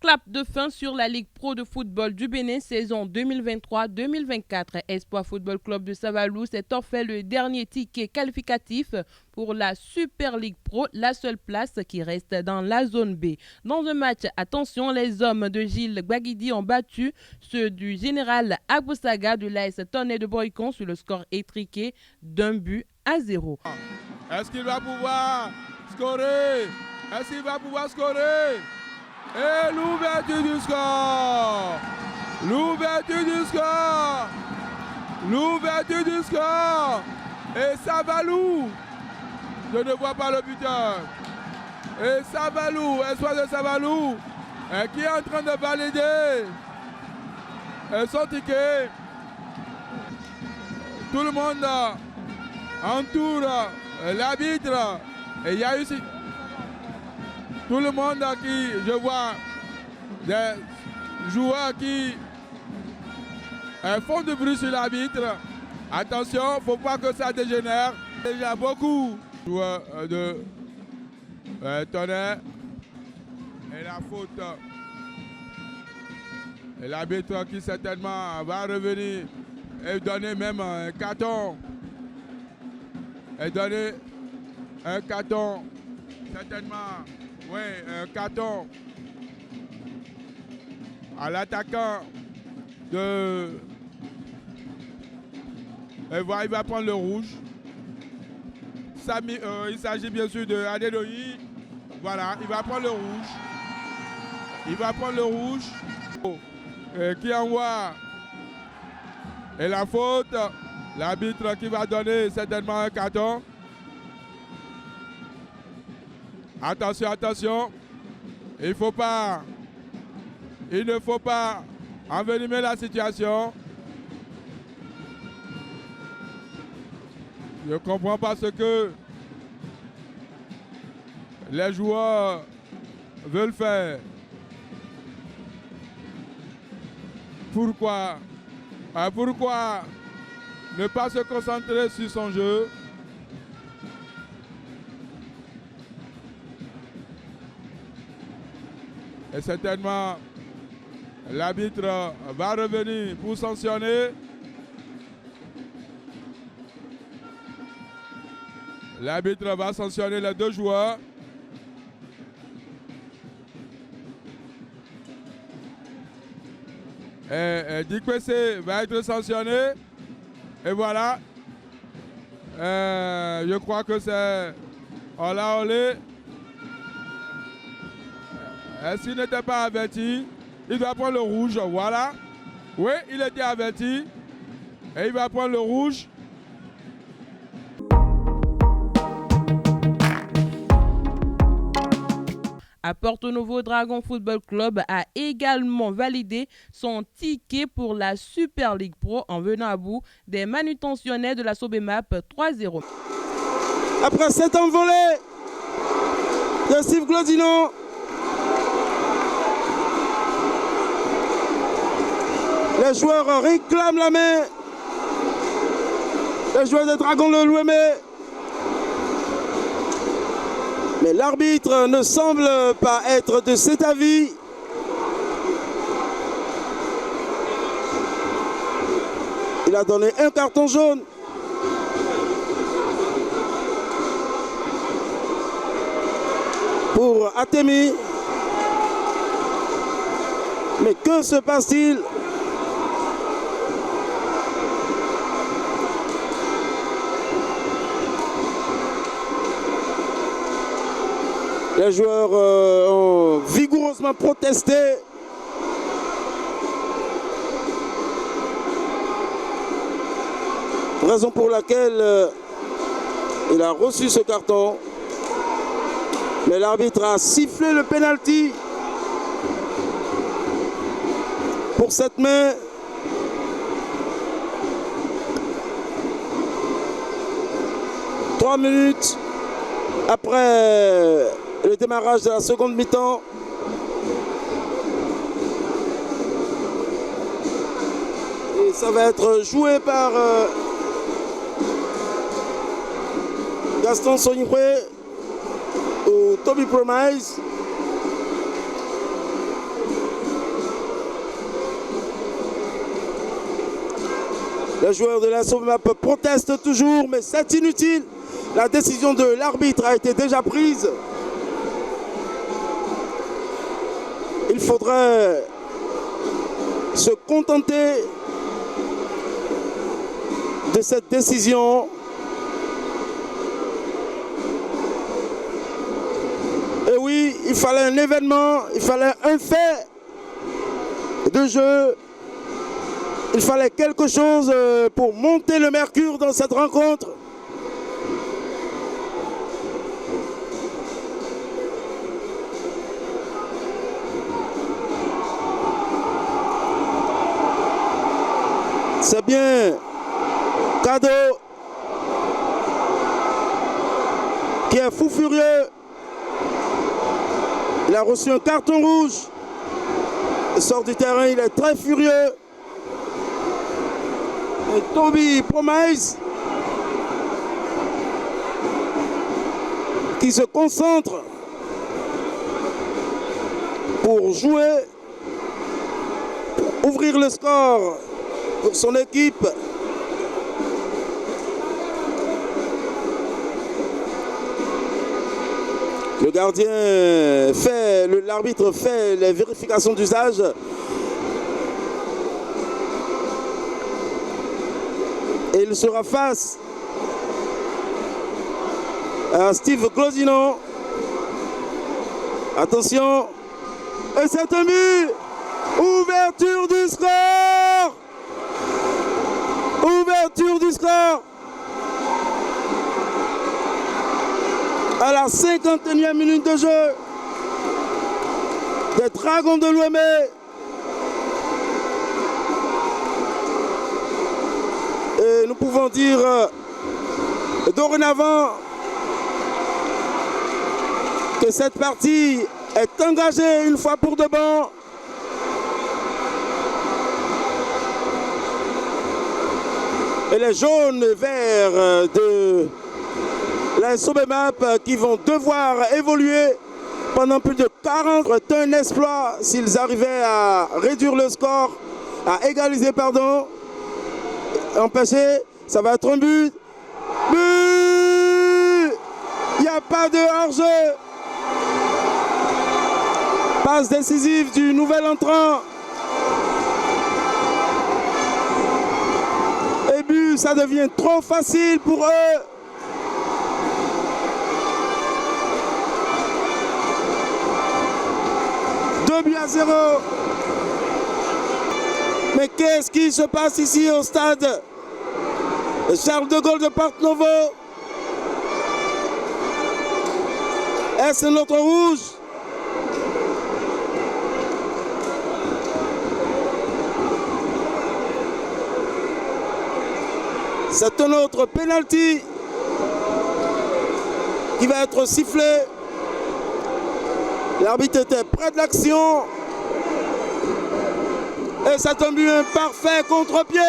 clap de fin sur la Ligue Pro de football du Bénin saison 2023-2024. Espoir Football Club de Savalou s'est offert le dernier ticket qualificatif pour la Super Ligue Pro, la seule place qui reste dans la zone B. Dans un match, attention, les hommes de Gilles Gbagidi ont battu ceux du général Agbosaga de l'AS Tonnerre de Boycon sur le score étriqué d'1-0. Est-ce qu'il va pouvoir scorer? Est-ce qu'il va pouvoir scorer? Et l'ouverture du score! L'ouverture du score! L'ouverture du score! Et Savalou! Je ne vois pas le buteur. Et Savalou, Espoir de Savalou, qui est en train de valider son ticket. Tout le monde entoure l'arbitre. Et il y a eu tout le monde qui, je vois, des joueurs qui font du bruit sur l'arbitre. Attention, il ne faut pas que ça dégénère. Il y a beaucoup de joueurs de Tonnerre. Et la faute. Et l'arbitre qui certainement va revenir et donner même un carton. Et donner un carton, certainement. Oui, un carton à l'attaquant de... Et voilà, il va prendre le rouge. Il s'agit bien sûr de Adédoyi. Voilà, il va prendre le rouge. Il va prendre le rouge. Qui envoie. Et la faute. L'arbitre qui va donner certainement un carton. Attention, attention. Il ne faut pas envenimer la situation. Je ne comprends pas ce que les joueurs veulent faire. Pourquoi ne pas se concentrer sur son jeu? Et certainement, l'arbitre va revenir pour sanctionner. L'arbitre va sanctionner les deux joueurs. Et Dick Pessé va être sanctionné. Et voilà. Je crois que c'est Ola Olé. S'il n'était pas averti, il doit prendre le rouge. Voilà. Oui, il était averti. Et il va prendre le rouge. À Porto Novo, Dragon Football Club a également validé son ticket pour la Super League Pro en venant à bout des manutentionnaires de la Sobemap 3-0. Après cette envolée de Steve Glodino, les joueurs réclament la main. Les joueurs de Dragon le Louémé. Mais l'arbitre ne semble pas être de cet avis. Il a donné un carton jaune. Pour Atemi. Mais que se passe-t-il ? Les joueurs ont vigoureusement protesté. Raison pour laquelle il a reçu ce carton. Mais l'arbitre a sifflé le penalty pour cette main. Trois minutes après le démarrage de la seconde mi-temps. Et ça va être joué par Gaston Sonyoué ou Toby Promise. Les joueurs de la SOBEMAP protestent toujours, mais c'est inutile. La décision de l'arbitre a été déjà prise. Il faudrait se contenter de cette décision. Et oui, il fallait un événement, il fallait un fait de jeu. Il fallait quelque chose pour monter le mercure dans cette rencontre. C'est bien Cadeau qui est fou furieux. Il a reçu un carton rouge. Il sort du terrain, il est très furieux. Et Toby Promise qui se concentre pour jouer, pour ouvrir le score pour son équipe. Le gardien fait, l'arbitre fait les vérifications d'usage. Et il sera face à Steve Glosinon. Attention. Et c'est un but. Ouverture du score. Ouverture du score. À la 51e minute de jeu. Des Dragons de l'Ouémé. Et nous pouvons dire dorénavant que cette partie est engagée une fois pour de bon. Et les jaunes verts de la SOBEMAP qui vont devoir évoluer pendant plus de 40. C'est un exploit s'ils arrivaient à réduire le score, à égaliser, pardon. Empêcher, ça va être un but. But! Il n'y a pas de hors-jeu. Passe décisive du nouvel entrant. Et but, ça devient trop facile pour eux. Deux buts à 0. Mais qu'est-ce qui se passe ici au stade Charles de Gaulle de Porto-Novo? Est-ce notre rouge? C'est un autre penalty qui va être sifflé. L'arbitre était près de l'action. Et ça tombe un parfait contre-pied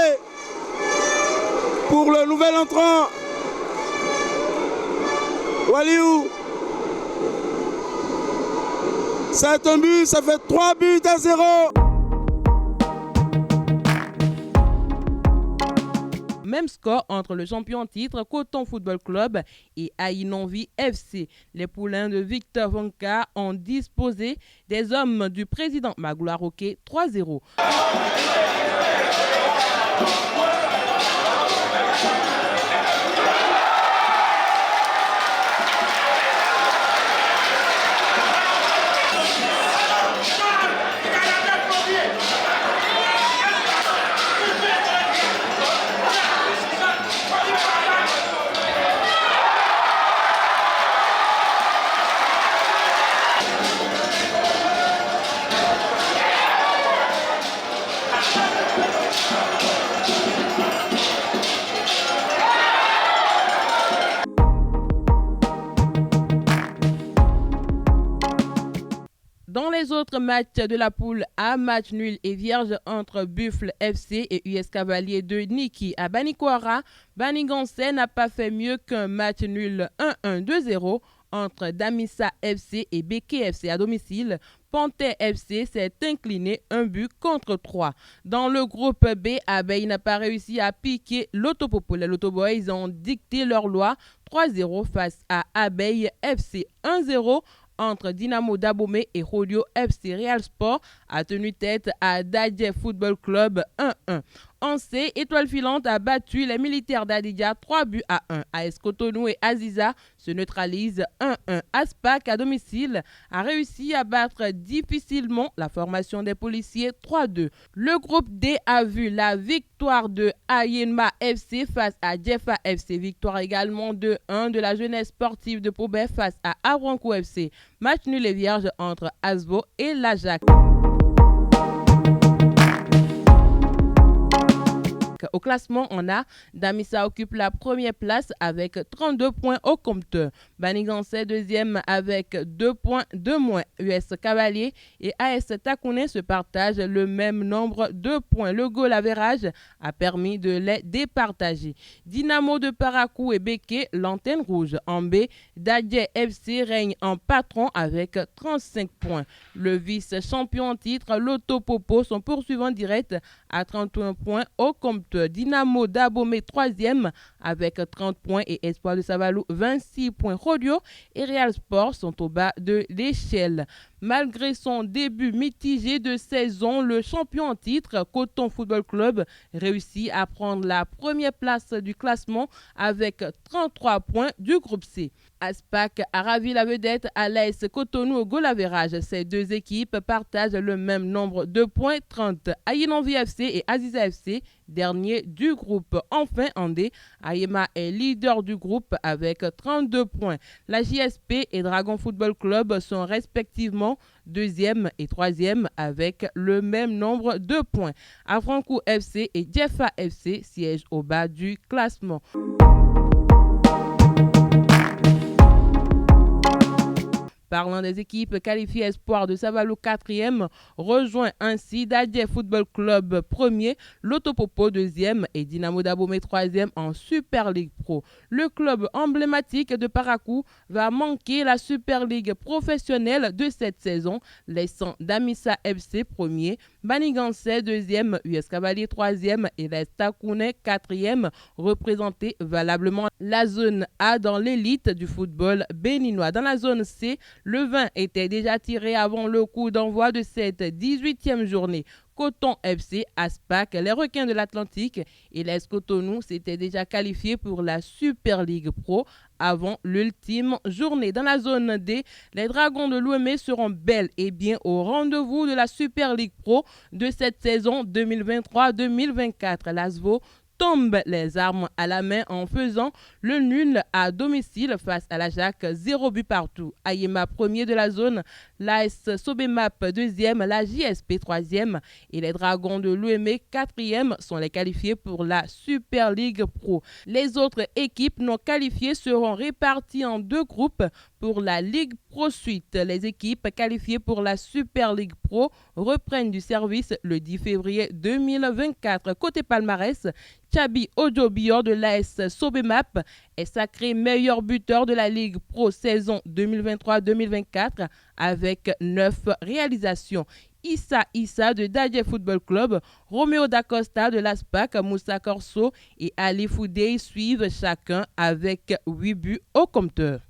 pour le nouvel entrant. Waliou. C'est un but, ça fait 3 buts à 0. Même score entre le champion en titre Coton Football Club et Aïnonvi FC. Les poulains de Victor Vonka ont disposé des hommes du président Magoula Roquet 3-0. Dans les autres matchs de la poule A, match nul et vierge entre Buffle FC et US Cavalier de Niki à Banikwara. Banigansé n'a pas fait mieux qu'un match nul 1-1-2-0 entre Damissa FC et Beke FC à domicile Panthère FC s'est incliné 1-3. Dans le groupe B, Abeille n'a pas réussi à piquer l'Autopopo. Les Lotoboys ont dicté leur loi 3-0 face à Abeille FC. 1-0 entre Dynamo Dabomey et Rodeo FC. Real Sport a tenu tête à Dadje Football Club 1-1. En C, Étoile Filante a battu les Militaires d'Adidia 3-1. AS Cotonou et Aziza se neutralisent 1-1. Aspac à domicile a réussi à battre difficilement la formation des policiers 3-2. Le groupe D a vu la victoire de Ayema FC face à Jeffa FC. Victoire également 2-1 de la jeunesse sportive de Pobet face à Avranco FC. Match nul et vierge entre Asbo et l'Ajax. Au classement, on a Damissa occupe la première place avec 32 points au compteur. Banigansé deuxième avec 2 points de moins. US Cavalier et AS Takouné se partagent le même nombre de points. Le goal average a permis de les départager. Dynamo de Parakou et Béké, l'antenne rouge. En B, Dadje FC règne en patron avec 35 points. Le vice-champion en titre, l'Autopopo, son poursuivant direct à 31 points au compteur. Dynamo Dabomey 3e avec 30 points et Espoir de Savalou 26 points. Rodeo et Real Sport sont au bas de l'échelle. Malgré son début mitigé de saison, le champion en titre, Coton Football Club, réussit à prendre la première place du classement avec 33 points du groupe C. Aspac a ravi la vedette à l'AS Cotonou au goal average. Ces deux équipes partagent le même nombre de points, 30. Ayinenvi FC et Aziza FC, dernier du groupe. Enfin, en D, Ayema est leader du groupe avec 32 points. La JSP et Dragon Football Club sont respectivement deuxième et troisième avec le même nombre de points. Avranco FC et Jeffa FC siègent au bas du classement. Parlant des équipes qualifiées espoir de Savalou 4e, rejoint ainsi Dadje Football Club 1er, l'Autopopo 2e et Dynamo Dabomey 3e en Super League Pro. Le club emblématique de Parakou va manquer la Super League professionnelle de cette saison, laissant Damissa FC 1er, Banigansé 2e, US Cavalier 3e et les Takouné 4e représenter valablement la zone A dans l'élite du football béninois. Dans la zone C, le 20 était déjà tiré avant le coup d'envoi de cette 18e journée. Coton FC, Aspac, les Requins de l'Atlantique et les Cotonou s'étaient déjà qualifiés pour la Super League Pro avant l'ultime journée. Dans la zone D, les Dragons de l'Ouémé seront bel et bien au rendez-vous de la Super League Pro de cette saison 2023-2024. L'Asvo tombe les armes à la main en faisant le nul à domicile face à l'Ajax, 0 but partout. Ayema 1er de la zone, l'AS Sobemap 2e, la JSP 3e et les Dragons de l'Ouémé 4e sont les qualifiés pour la Super League Pro. Les autres équipes non qualifiées seront réparties en deux groupes pour la Ligue Pro Suite. Les équipes qualifiées pour la Super League Pro reprennent du service le 10 février 2024. Côté palmarès, Chabi Ojobior de l'AS Sobemap est sacré meilleur buteur de la Ligue Pro saison 2023-2024 avec 9 réalisations. Issa de Dadje Football Club, Roméo Dacosta de l'Aspac, Moussa Corso et Ali Foudey suivent chacun avec 8 buts au compteur.